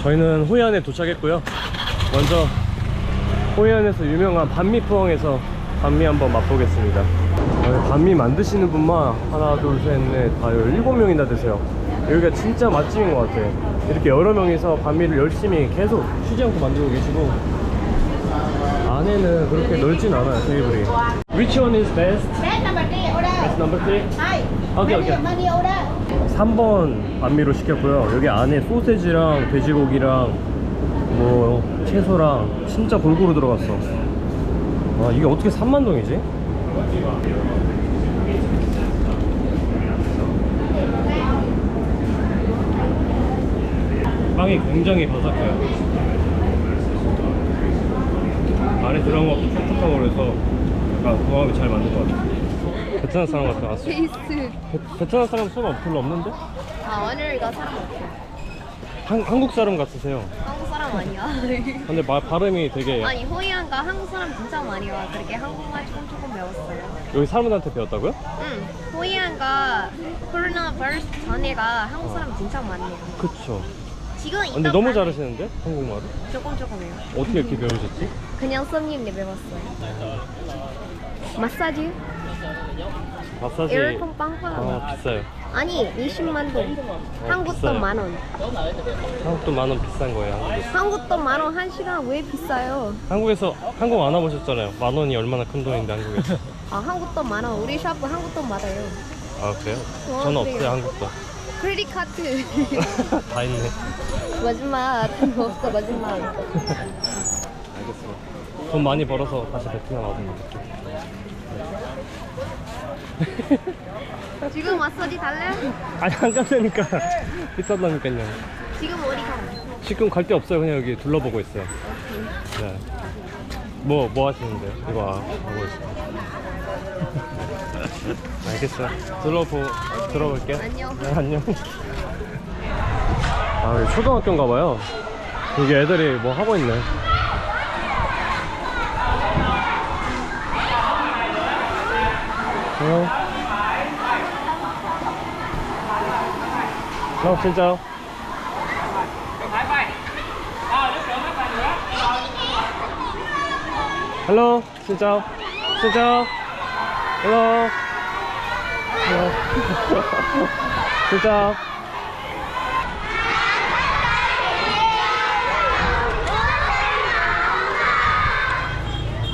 저희는 호이안에 도착했고요. 먼저 호이안에서 유명한 반미푸엉에서 반미 한번 맛보겠습니다. 반미 만드시는 분만 하나 둘셋넷 다여 7명이나 되세요. 여기가 진짜 맛집인 것 같아. 이렇게 여러 명이서 반미를 열심히 계속 쉬지 않고 만들고 계시고, 안에는 그렇게 넓진 않아요, 테이블이. Which one is best? Best number 3 order. Best number 3? Hi. Okay, okay. Money order. 3번 반미로 시켰고요. 여기 안에 소세지랑 돼지고기랑 뭐 채소랑 진짜 골고루 들어갔어. 와, 이게 어떻게 3만동이지? 빵이 굉장히 바삭해요. 안에 들어간 것도 촉촉하고 그래서 약간 궁합이 잘 맞는 것 같아요. 베트남 사람 같아. 왔어. 페이스. 베트남 사람 수가 별로 없는데? 아, 오늘가 사람 없어. 한국 사람 같으세요. 한국 사람 아니야. 근데 발음이 되게. 아니, 호이안가 한국 사람 진짜 많이 와. 그렇게 한국말 조금 배웠어요. 여기 사람들한테 배웠다고요? 응. 호이안가 코로나 바이러스 전에가 한국 사람 진짜 많네요. 그쵸. 지금 근데 너무 잘하시는데? 한국말을? 조금해요. 어떻게 이렇게 배우셨지? 그냥 손님네 배웠어요. 마사지? 마사지. 에어컨 빵빵. 아, 비싸요. 아니, 20만 동. 한국 비싸요. 돈 만원. 한국도 10,000원 비싼 거예요, 한국에서. 한국 돈 만원 한 시간 왜 비싸요? 한국에서, 한국 안 와보셨잖아요. 10,000원이 얼마나 큰 돈인데, 한국에서. 아, 한국 돈 만원. 우리 샤프 한국 돈 받아요. 아, 그래요? 어, 저는 그래요. 없어요, 한국도. 크레딧 카드. 다 있네. 마지막 없어 마지막. 알겠습니다. 돈 많이 벌어서 다시 베트남 와서 먹을게요. 지금 마사지 달래요? 아니, 안 간다니까. 비싸다니까요. 지금 어디 가? 지금 갈 데 없어요. 그냥 여기 둘러보고 있어요. 네. 뭐 하시는데요? 이거 하고 있어요. 알겠어요. 들어볼게요. 안녕. 네, 안녕. 아, 여기 초등학교인가 봐요. 여기 애들이 뭐 하고 있네. 진짜요? Hello, xin chào. Xin chào. Hello. Hello. Xin chào.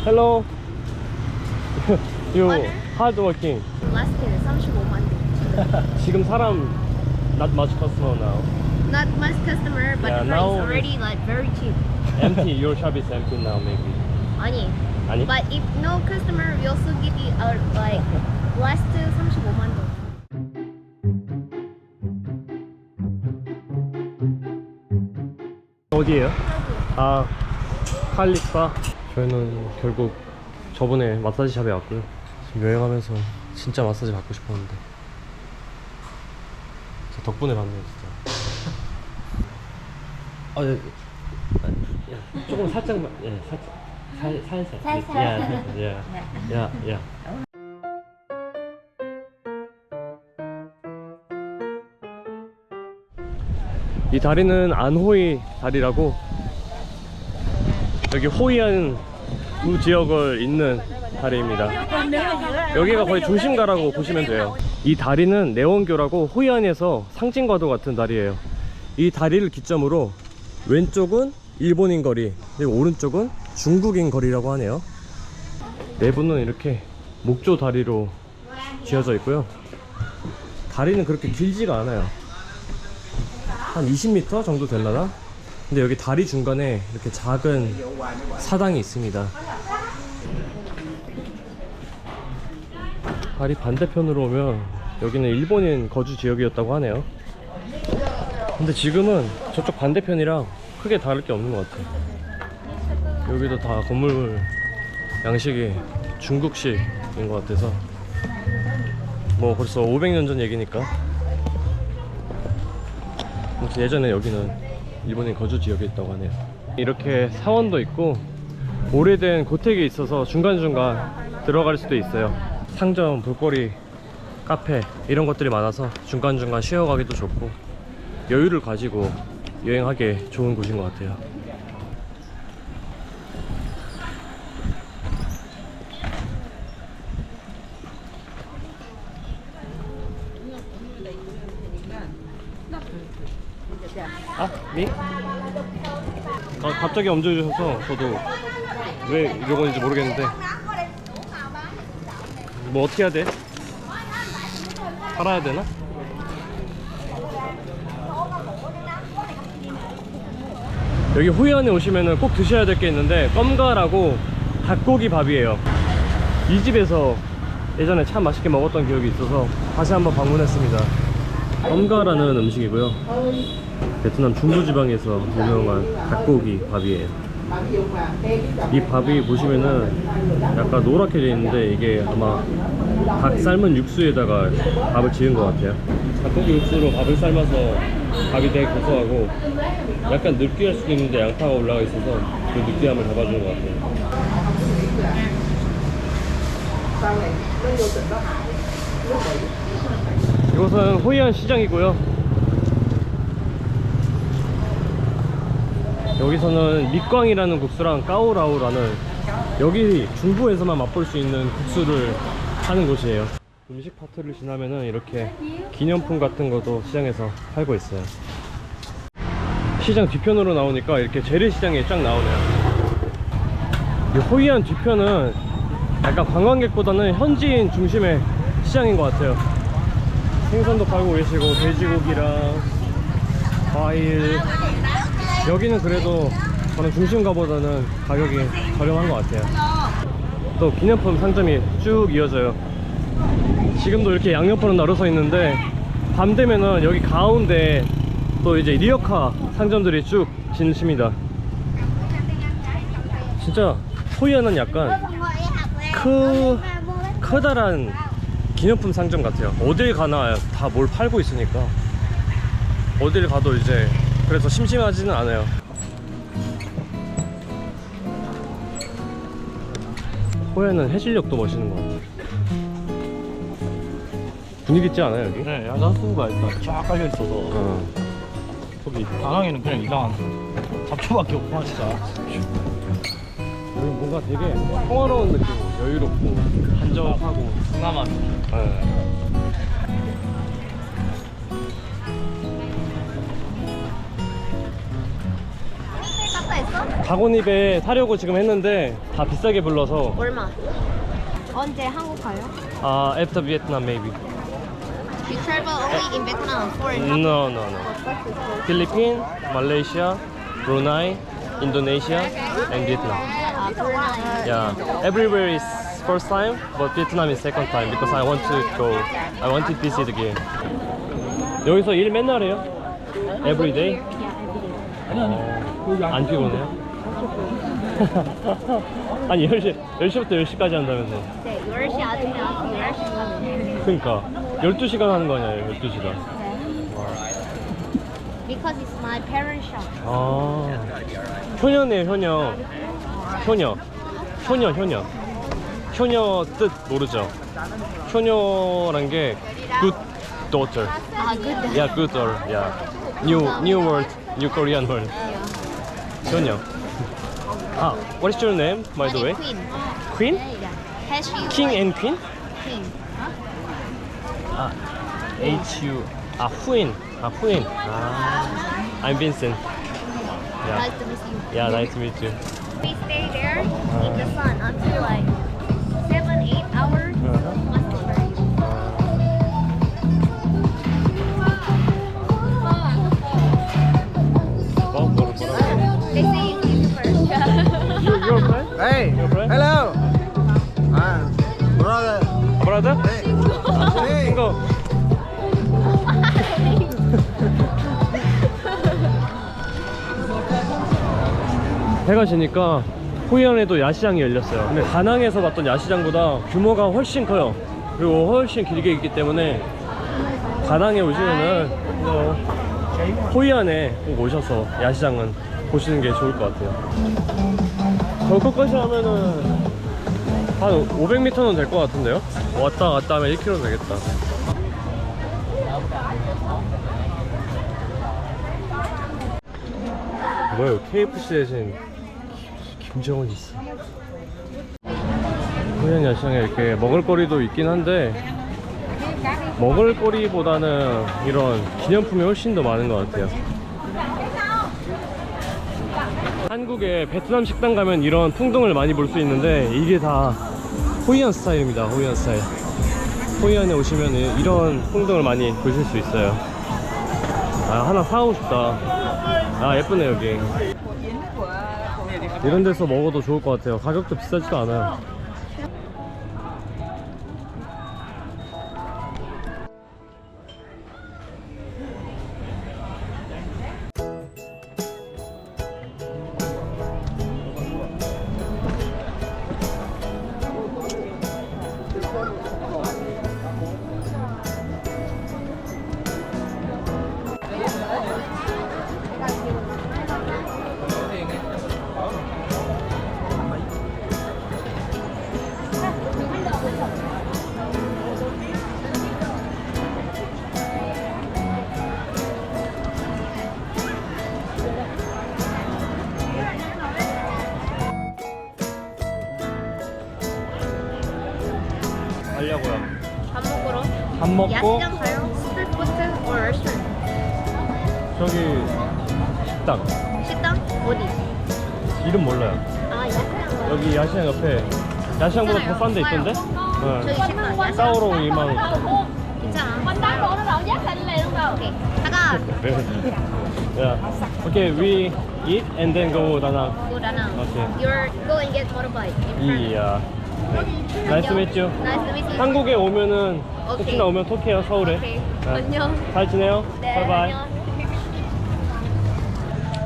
Hello. You hard working. 라스트는 35만 동. 지금 사람 not much customer now. Not much customer, but Yeah, the price now- already like very cheap. Empty. Your shop is empty now, maybe. 아니. 아니? But if no customer, we also give you like last 35만 동. 어디에요? 아, 칼리파. 저희는 결국 저번에 마사지 샵에 왔고요. 지금 여행하면서 진짜 마사지 받고 싶었는데 저 덕분에 받네요, 진짜. 조금 살짝만, 살짝. 살살. 야. 이 다리는 안호이 다리라고, 여기 호이안 구 지역을 잇는 다리입니다. 여기가 거의 중심가라고 보시면 돼요. 이 다리는 내원교라고 호이안에서 상징과도 같은 다리예요. 이 다리를 기점으로 왼쪽은 일본인 거리, 그리고 오른쪽은 중국인 거리라고 하네요. 내부는 이렇게 목조 다리로 지어져 있고요. 다리는 그렇게 길지가 않아요. 한 20m 정도 되려나? 근데 여기 다리 중간에 이렇게 작은 사당이 있습니다. 다리 반대편으로 오면 여기는 일본인 거주 지역이었다고 하네요. 근데 지금은 저쪽 반대편이랑 크게 다를 게 없는 것 같아요. 여기도 다 건물 양식이 중국식인 것 같아서, 뭐 벌써 500년 전 얘기니까. 아무튼 예전에 여기는 일본인 거주 지역에 있다고 하네요. 이렇게 사원도 있고 오래된 고택이 있어서 중간중간 들어갈 수도 있어요. 상점, 볼거리, 카페 이런 것들이 많아서 중간중간 쉬어가기도 좋고, 여유를 가지고 여행하기에 좋은 곳인 것 같아요. 아, 미? 갑자기 엄지해 주셔서 저도 왜 이런 건지 모르겠는데 뭐 어떻게 해야 돼? 팔아야 되나? 여기 후이안에 오시면은 꼭 드셔야 될 게 있는데 껌가라고 닭고기 밥이에요. 이 집에서 예전에 참 맛있게 먹었던 기억이 있어서 다시 한번 방문했습니다. 껌가라는 음식이고요. 베트남 중부지방에서 유명한 닭고기 밥이에요. 이 밥이 보시면은 약간 노랗게 되어 있는데 이게 아마 닭 삶은 육수에다가 밥을 지은 것 같아요. 닭고기 육수로 밥을 삶아서 밥이 되게 고소하고 약간 느끼할 수도 있는데 양파가 올라가 있어서 그 느끼함을 잡아주는 것 같아요. 이곳은 호이안 시장이고요. 여기서는 밑광이라는 국수랑 까오라오라는 여기 중부에서만 맛볼 수 있는 국수를 하는 곳이에요. 음식 파트를 지나면은 이렇게 기념품 같은 것도 시장에서 팔고 있어요. 시장 뒤편으로 나오니까 이렇게 재래시장에 쫙 나오네요. 이 호이안 뒤편은 약간 관광객보다는 현지인 중심의 시장인 것 같아요. 생선도 팔고 계시고 돼지고기랑 과일, 여기는 그래도 저는 중심가보다는 가격이 저렴한 것 같아요. 또 기념품 상점이 쭉 이어져요. 지금도 이렇게 양옆으로 나눠서 있는데 밤 되면은 여기 가운데 또 이제 리어카 상점들이 쭉 진십니다. 진짜 호이안은 약간 커다란 기념품 상점 같아요. 어딜 가나 다 뭘 팔고 있으니까 어딜 가도 이제 그래서 심심하지는 않아요. 호야는 해질녘도 멋있는 것 같아요. 분위기 있지 않아요 여기? 네, 야자수가 일단 쫙 깔려 있어서 거기 다낭에는 그냥 이상한 잡초밖에 없구나 진짜. 여기 뭔가 되게 평화로운 느낌, 여유롭고 한적하고 그나마 네. 가고잎에 사려고 지금 했는데 다 비싸게 불러서. 얼마? 언제 한국 가요? After Vietnam maybe. You travel only in Vietnam for No. Philippines, Malaysia, Brunei, Indonesia, and Vietnam. Yeah, everywhere is first time, but Vietnam is second time because I want to go. I want to visit again. 여기서 일 맨날 해요? Every day? 안 피곤해요? 아니 10시부터 10시까지 한다면서. 네, 10시 아침에 와서 10시 가면. 그러니까 12시간 하는 거 아니야? 12시간. Because it's my parents' shop. 아, 효녀네 효녀. 효녀 뜻 모르죠? 효녀란 게 good daughter. 아, good. Yeah, good daughter. Yeah. New word, new Korean word. 효녀. 아, what is your name, by the way? Queen. Queen? Has she King and Queen? Queen. 아, H-U. 아, 후인. I'm Vincent. Yeah. Nice to meet you. Yeah, nice to meet you. We stay there in the sun until like 7-8 hours. Must be very They say you first. Your friend? Hey, Your friend? hello. Brother. Brother? Hey. 이거 해가 지니까 호이안에도 야시장이 열렸어요. 근데 다낭에서 봤던 야시장보다 규모가 훨씬 커요. 그리고 훨씬 길게 있기 때문에 다낭에 오시면은 호이안에 꼭 오셔서 야시장은 보시는 게 좋을 것 같아요. 저 끝까지 하면은 한 500m는 될 것 같은데요? 왔다 갔다 하면 1km 되겠다. 뭐야, KFC 대신 김정은 있어. 호이안 야시장에 이렇게 먹을거리도 있긴 한데 먹을거리보다는 이런 기념품이 훨씬 더 많은 것 같아요. 한국에 베트남 식당 가면 이런 풍등을 많이 볼 수 있는데 이게 다 호이안 스타일입니다. 호이안 스타일. 호이안에 오시면 이런 풍등을 많이 보실 수 있어요. 아, 하나 사고 싶다. 아, 예쁘네 여기. 이런 데서 먹어도 좋을 것 같아요. 가격도 비싸지도 않아요. 가려고요. 밥 먹으러. 밥 먹고 야시장 가요? 스트리트푸드 or restaurant? 저기 식당 식당? 어디? 이름 몰라요. 아, 야시장. 여기 야시장 옆에 야시장보다 더 싼 데 있던데? 저희 식당 야시장. 싸우러 2만원. 괜찮아. 오케이. 잠깐. Yeah. Okay, we eat and then go Danang. Go Danang. Okay. You're go and get motorbike. in front. Yeah. Nice to meet you. Nice to meet you. 한국에 오면은 오케이. 혹시나 오면 톡해요, 서울에. 오케이. 네. 안녕. 잘 지내요? 네. 바이바이. 안녕.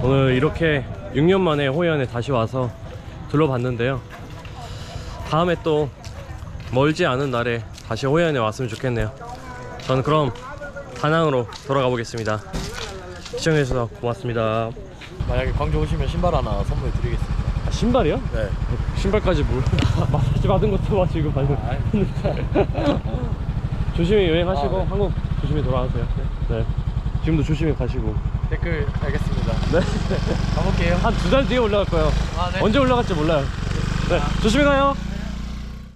오늘 이렇게 6년 만에 호이안에 다시 와서 둘러봤는데요. 다음에 또 멀지 않은 날에 다시 호이안에 왔으면 좋겠네요. 저는 그럼 다낭으로 돌아가 보겠습니다. 시청해주셔서 고맙습니다. 만약에 광주 오시면 신발 하나 선물 드리겠습니다. 아, 신발이요? 네. 신발까지 뭘 마사지 받은 것도 봐 지금 방금. 조심히 여행하시고 네. 한국 조심히 돌아가세요. 네. 지금도 조심히 가시고. 댓글 알겠습니다. 네. 가볼게요. 한 2달 뒤에 올라갈 거예요. 아, 네. 언제 올라갈지 몰라요. 네. 조심히 가요.